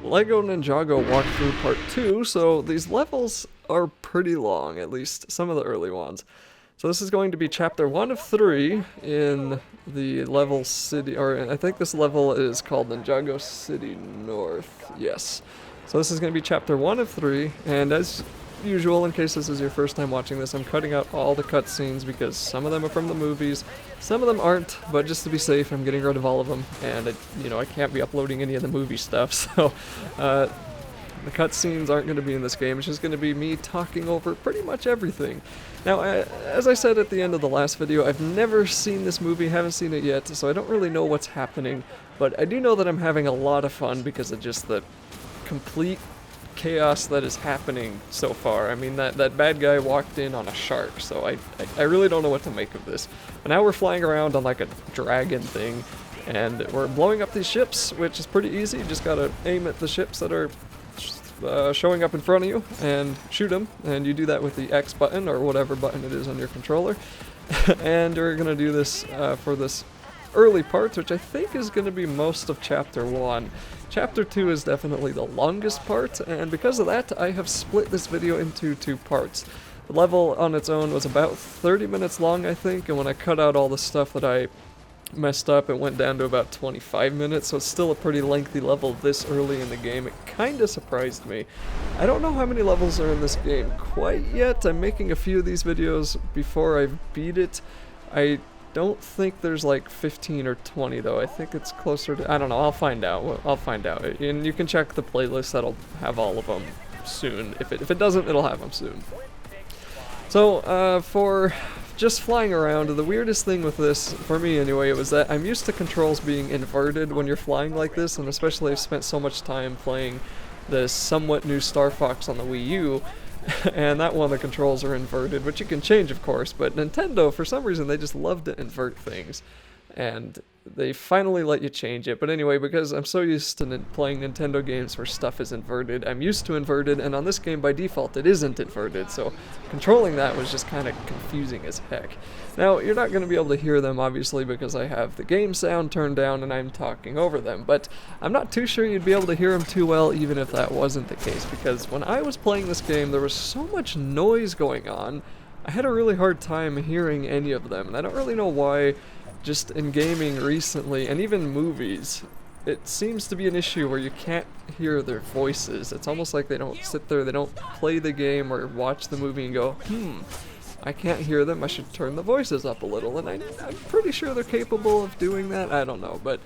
Lego Ninjago walkthrough part 2, so these levels are pretty long, at least some of the early ones. So this is going to be chapter 1 of 3 in the level city, or I think this level is called Ninjago City North, yes. So this is going to be chapter 1 of 3, and as usual, in case this is your first time watching this, I'm cutting out all the cutscenes because some of them are from the movies, some of them aren't, but just to be safe, I'm getting rid of all of them, and I can't be uploading any of the movie stuff, so the cutscenes aren't going to be in this game. It's just going to be me talking over pretty much everything. Now, as I said at the end of the last video, I've never seen this movie, haven't seen it yet, so I don't really know what's happening, but I do know that I'm having a lot of fun because of just the complete chaos that is happening so far. I mean, that bad guy walked in on a shark, so I really don't know what to make of this. But now we're flying around on like a dragon thing, and we're blowing up these ships, which is pretty easy. You just gotta aim at the ships that are showing up in front of you and shoot them, and you do that with the X button or whatever button it is on your controller. And we're gonna do this for this early part, which I think is going to be most of chapter 1. Chapter 2 is definitely the longest part, and because of that, I have split this video into 2 parts. The level on its own was about 30 minutes long, I think, and when I cut out all the stuff that I messed up, it went down to about 25 minutes, so it's still a pretty lengthy level this early in the game. It kinda surprised me. I don't know how many levels are in this game quite yet. I'm making a few of these videos before I beat it. I don't think there's like 15 or 20 though. I think it's closer to, I don't know, I'll find out. And you can check the playlist, that'll have all of them soon. If it doesn't, it'll have them soon. So, for just flying around, the weirdest thing with this, for me anyway, was that I'm used to controls being inverted when you're flying like this, and especially I've spent so much time playing the somewhat new Star Fox on the Wii U, and that one the controls are inverted, which you can change of course, but Nintendo, for some reason, they just love to invert things, and they finally let you change it. But anyway, because I'm so used to playing Nintendo games where stuff is inverted, I'm used to inverted, and on this game by default it isn't inverted, so controlling that was just kind of confusing as heck. Now, you're not going to be able to hear them obviously because I have the game sound turned down and I'm talking over them, but I'm not too sure you'd be able to hear them too well even if that wasn't the case, because when I was playing this game there was so much noise going on, I had a really hard time hearing any of them, and I don't really know why. Just in gaming recently, and even movies, it seems to be an issue where you can't hear their voices. It's almost like they don't sit there, they don't play the game or watch the movie and go, I can't hear them, I should turn the voices up a little, and I'm pretty sure they're capable of doing that, I don't know, but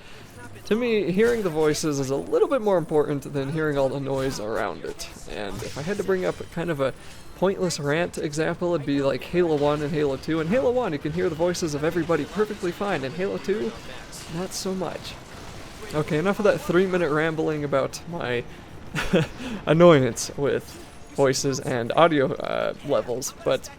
to me, hearing the voices is a little bit more important than hearing all the noise around it. And if I had to bring up kind of a pointless rant example, it'd be like Halo 1 and Halo 2. In Halo 1, you can hear the voices of everybody perfectly fine. In Halo 2, not so much. Okay, enough of that 3-minute rambling about my annoyance with voices and audio levels, but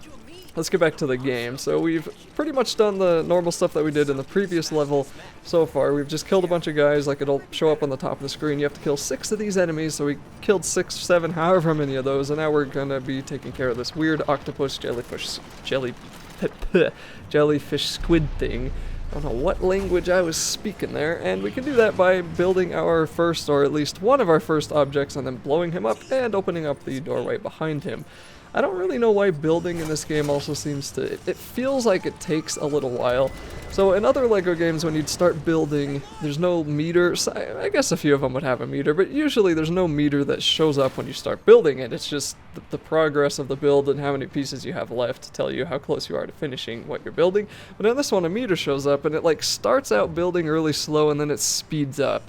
let's get back to the game. So we've pretty much done the normal stuff that we did in the previous level so far. We've just killed a bunch of guys, like it'll show up on the top of the screen. You have to kill 6 of these enemies, so we killed 6, 7, however many of those, and now we're gonna be taking care of this weird octopus jellyfish squid thing. I don't know what language I was speaking there, and we can do that by building our first, or at least one of our first objects, and then blowing him up and opening up the doorway behind him. I don't really know why building in this game also seems to, it feels like it takes a little while. So in other Lego games, when you'd start building, there's no meter. I guess a few of them would have a meter, but usually there's no meter that shows up when you start building it. It's just the progress of the build and how many pieces you have left to tell you how close you are to finishing what you're building. But in this one, a meter shows up, and it like starts out building really slow, and then it speeds up.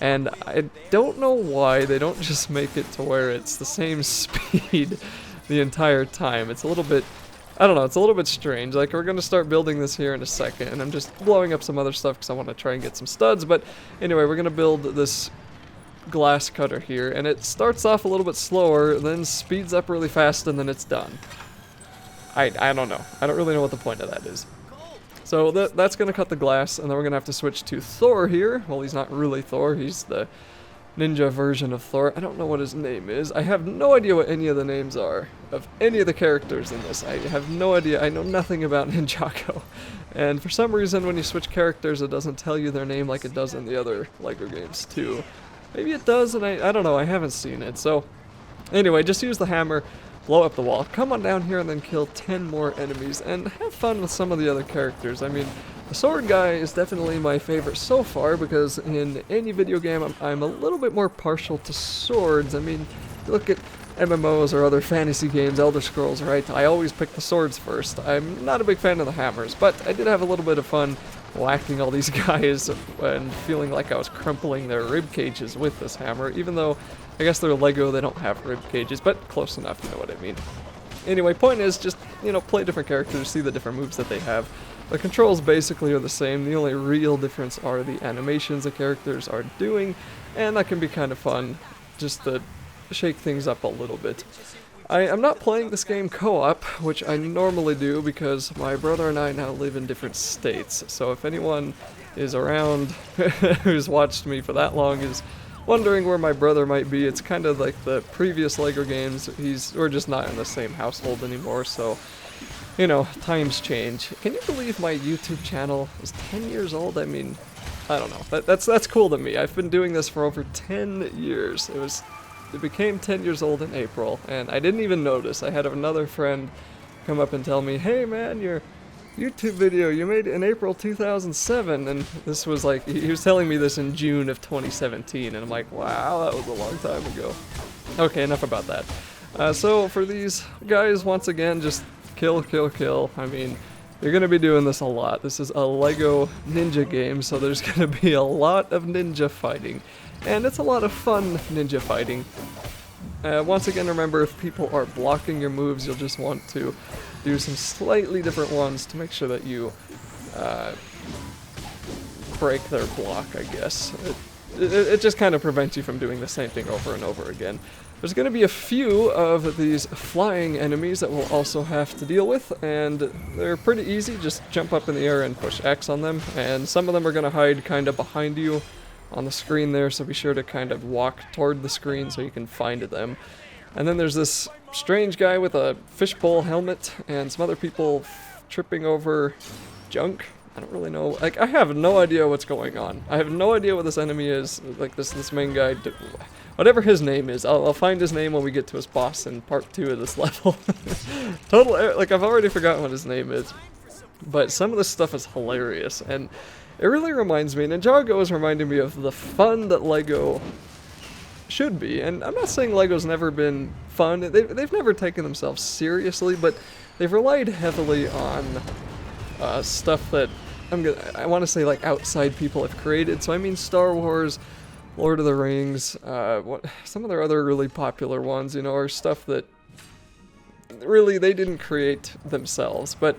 And I don't know why they don't just make it to where it's the same speed the entire time. It's a little bit, I don't know, it's a little bit strange. Like, we're gonna start building this here in a second, and I'm just blowing up some other stuff because I want to try and get some studs, but anyway, we're gonna build this glass cutter here, and it starts off a little bit slower, then speeds up really fast, and then it's done. I don't know. I don't really know what the point of that is. So that's gonna cut the glass, and then we're gonna have to switch to Thor here. Well, he's not really Thor, he's the ninja version of Thor. I don't know what his name is. I have no idea what any of the names are of any of the characters in this. I have no idea. I know nothing about Ninjago. And for some reason, when you switch characters, it doesn't tell you their name like it does in the other Lego games too. Maybe it does, and I don't know, I haven't seen it. So, anyway, just use the hammer, blow up the wall, come on down here and then kill 10 more enemies, and have fun with some of the other characters. I mean, the sword guy is definitely my favorite so far, because in any video game, I'm a little bit more partial to swords. I mean, look at MMOs or other fantasy games, Elder Scrolls, right? I always pick the swords first. I'm not a big fan of the hammers, but I did have a little bit of fun whacking all these guys and feeling like I was crumpling their rib cages with this hammer, even though I guess they're Lego, they don't have rib cages, but close enough, you know what I mean. Anyway, point is just, you know, play different characters, see the different moves that they have. The controls basically are the same, the only real difference are the animations the characters are doing, and that can be kind of fun, just to shake things up a little bit. I'm not playing this game co-op, which I normally do because my brother and I now live in different states, so if anyone is around who's watched me for that long is wondering where my brother might be, it's kind of like the previous Lego games. We're just not in the same household anymore, so, you know, times change. Can you believe my YouTube channel is 10 years old? I mean, I don't know. That's cool to me. I've been doing this for over 10 years. It became 10 years old in April, and I didn't even notice. I had another friend come up and tell me, "Hey man, your YouTube video you made in April 2007," and this was like, he was telling me this in June of 2017, and I'm like, wow, that was a long time ago. Okay, enough about that. So for these guys, once again, just kill, kill, kill. I mean, you're going to be doing this a lot. This is a Lego ninja game, so there's going to be a lot of ninja fighting. And it's a lot of fun ninja fighting. Once again, remember, if people are blocking your moves, you'll just want to do some slightly different ones to make sure that you break their block, I guess. It just kind of prevents you from doing the same thing over and over again. There's going to be a few of these flying enemies that we'll also have to deal with, and they're pretty easy. Just jump up in the air and push X on them, and some of them are going to hide kind of behind you on the screen there, so be sure to kind of walk toward the screen so you can find them. And then there's this strange guy with a fishbowl helmet, and some other people tripping over junk. I don't really know. Like, I have no idea what's going on. I have no idea what this enemy is. Like, this main guy, whatever his name is. I'll find his name when we get to his boss in part 2 of this level. Like, I've already forgotten what his name is. But some of this stuff is hilarious, and it really reminds me, Ninjago is reminding me of the fun that Lego should be. And I'm not saying Lego's never been fun. They've never taken themselves seriously, but they've relied heavily on stuff that I want to say like outside people have created. So I mean Star Wars, Lord of the Rings, some of their other really popular ones, you know, are stuff that really they didn't create themselves. But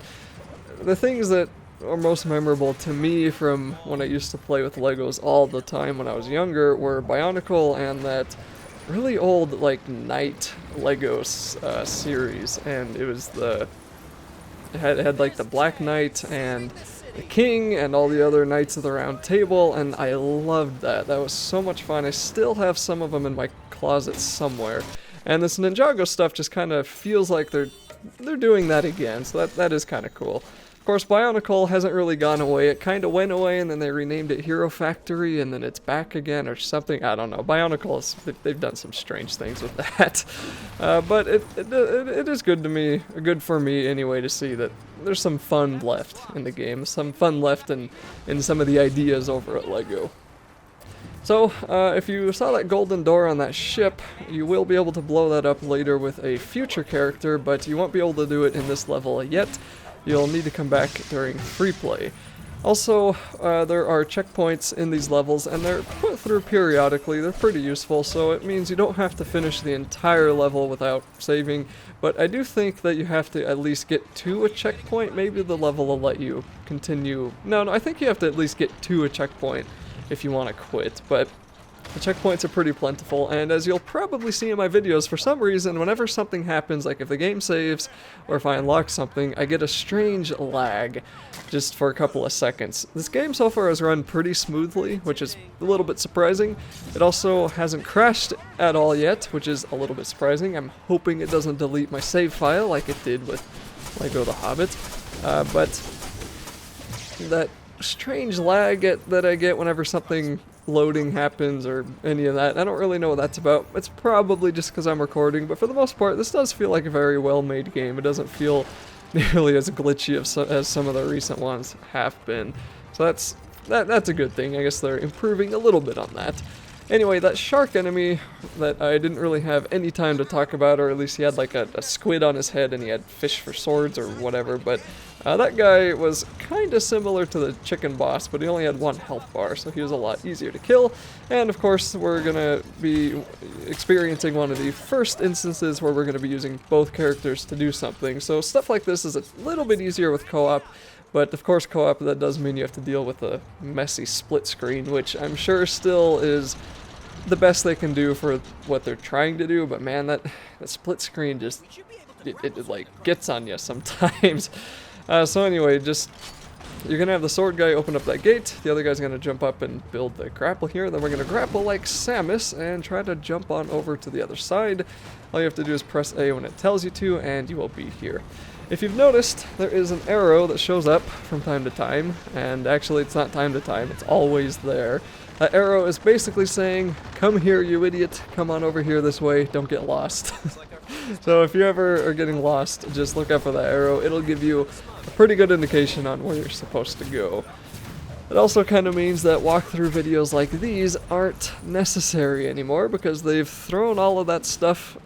the things that are most memorable to me from when I used to play with Legos all the time when I was younger were Bionicle and that really old like Knight Legos series, and it was it had like the Black Knight and the King and all the other Knights of the Round Table, and I loved that. That was so much fun. I still have some of them in my closet somewhere, and this Ninjago stuff just kind of feels like they're doing that again, so that is kind of cool. Of course, Bionicle hasn't really gone away. It kind of went away, and then they renamed it Hero Factory, and then it's back again or something. I don't know. Bionicle, they've done some strange things with that. But it is good to me, good for me anyway, to see that there's some fun left in the game, some fun left in some of the ideas over at Lego. So, if you saw that golden door on that ship, you will be able to blow that up later with a future character, but you won't be able to do it in this level yet. You'll need to come back during free play. Also, there are checkpoints in these levels, and they're put through periodically. They're pretty useful, so it means you don't have to finish the entire level without saving, but I do think that you have to at least get to a checkpoint. Maybe the level will let you continue. No, I think you have to at least get to a checkpoint if you want to quit, but the checkpoints are pretty plentiful, and as you'll probably see in my videos, for some reason, whenever something happens, like if the game saves, or if I unlock something, I get a strange lag, just for a couple of seconds. This game so far has run pretty smoothly, which is a little bit surprising. It also hasn't crashed at all yet, which is a little bit surprising. I'm hoping it doesn't delete my save file like it did with Lego the Hobbit, but that strange lag that I get whenever something loading happens or any of that. I don't really know what that's about. It's probably just because I'm recording, but for the most part, this does feel like a very well-made game. It doesn't feel nearly as glitchy as some of the recent ones have been. So that's a good thing. I guess they're improving a little bit on that. Anyway, that shark enemy that I didn't really have any time to talk about, or at least he had like a squid on his head and he had fish for swords or whatever, but that guy was kind of similar to the chicken boss, but he only had 1 health bar, so he was a lot easier to kill. And of course, we're going to be experiencing one of the first instances where we're going to be using both characters to do something. So stuff like this is a little bit easier with co-op. But of course, co-op, that does mean you have to deal with a messy split screen, which I'm sure still is the best they can do for what they're trying to do. But man, that split screen just, it like gets on you sometimes. So anyway, you're going to have the sword guy open up that gate. The other guy's going to jump up and build the grapple here. Then we're going to grapple like Samus and try to jump on over to the other side. All you have to do is press A when it tells you to, and you will be here. If you've noticed, there is an arrow that shows up from time to time, and actually it's not time to time, it's always there. That arrow is basically saying, come here you idiot, come on over here this way, don't get lost. So if you ever are getting lost, just look out for that arrow. It'll give you a pretty good indication on where you're supposed to go. It also kind of means that walkthrough videos like these aren't necessary anymore because they've thrown all of that stuff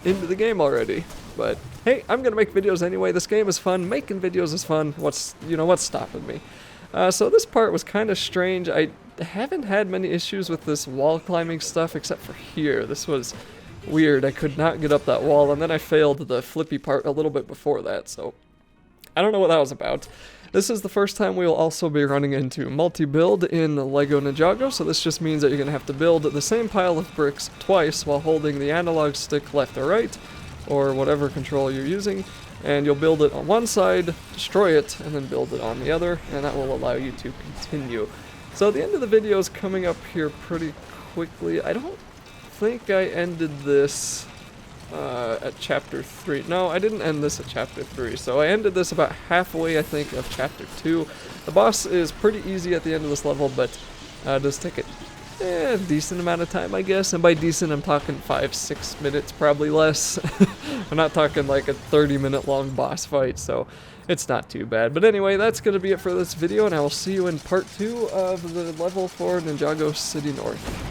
into the game already. But hey, I'm gonna make videos anyway. This game is fun. Making videos is fun. What's stopping me? So this part was kind of strange. I haven't had many issues with this wall climbing stuff except for here. This was weird. I could not get up that wall, and then I failed the flippy part a little bit before that. So I don't know what that was about. This is the first time we'll also be running into multi-build in Lego Ninjago, so this just means that you're gonna have to build the same pile of bricks twice while holding the analog stick left or right, or whatever control you're using, and you'll build it on one side, destroy it, and then build it on the other, and that will allow you to continue. So the end of the video is coming up here pretty quickly. I don't think I ended this at chapter 3. No, I didn't end this at chapter 3, so I ended this about halfway, I think, of chapter 2. The boss is pretty easy at the end of this level, but does take a decent amount of time, I guess, and by decent I'm talking 5-6 minutes, probably less. I'm not talking like a 30-minute long boss fight, so it's not too bad. But anyway, that's going to be it for this video, and I will see you in part 2 of the level for Ninjago City North.